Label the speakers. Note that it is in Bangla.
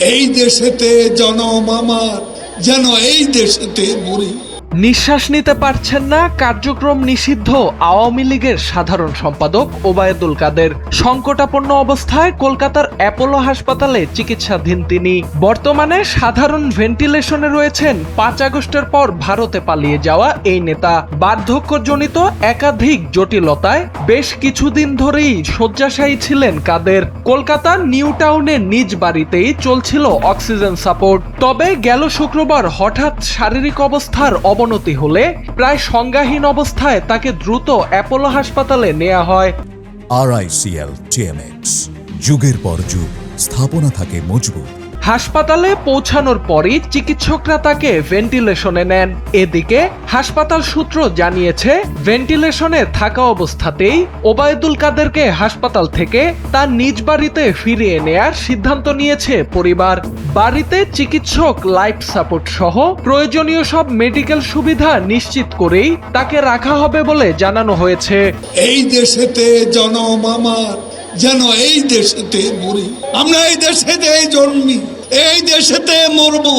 Speaker 1: এই দেশেতে জনম আমার, যেন এই দেশেতে মরি।
Speaker 2: নিঃশ্বাস নিতে পারছেন না কার্যক্রম নিষিদ্ধ আওয়ামী লীগের সাধারণ সম্পাদক ওবায়দুল কাদের। সংকটাপন্ন অবস্থায় কলকাতার অ্যাপোলো হাসপাতালে চিকিৎসাধীন তিনি। বর্তমানে সাধারণ ভেন্টিলেশনে রয়েছেন ৫ আগস্টের পর ভারতে পালিয়ে যাওয়া এই নেতা। বার্ধক্যজনিত একাধিক জটিলতায় বেশ কিছুদিন ধরেই শয্যাশায়ী ছিলেন কাদের। কলকাতার নিউ টাউনের নিজ বাড়িতেই চলছিল অক্সিজেন সাপোর্ট। তবে গেল শুক্রবার হঠাৎ শারীরিক অবস্থার অবনতি হলে প্রায় সংজ্ঞাহীন অবস্থায় তাকে দ্রুত অ্যাপোলো হাসপাতালে নেওয়া হয়।
Speaker 3: RICL TMX, যুগের পর যুগ স্থাপনা থাকে মজবুত।
Speaker 2: হাসপাতালে পৌঁছানোর পরই চিকিৎসকরা তাকে ভেন্টিলেশনে নেন। এদিকে হাসপাতাল সূত্র জানিয়েছে, ভেন্টিলেশনে থাকা অবস্থাতেই ওবায়দুল কাদেরকে হাসপাতাল থেকে তার নিজ বাড়িতে ফিরিয়ে নেয়ার সিদ্ধান্ত নিয়েছে পরিবার। বাড়িতে চিকিৎসক, লাইফ সাপোর্ট সহ প্রয়োজনীয় সব মেডিকেল সুবিধা নিশ্চিত করেই তাকে রাখা হবে বলে জানানো হয়েছে।
Speaker 1: এই দেশেতে জনম আমার, যেন এই দেশেতে মরি। আমরা এই দেশেতে জন্মি, এই দেশেতে মরবো।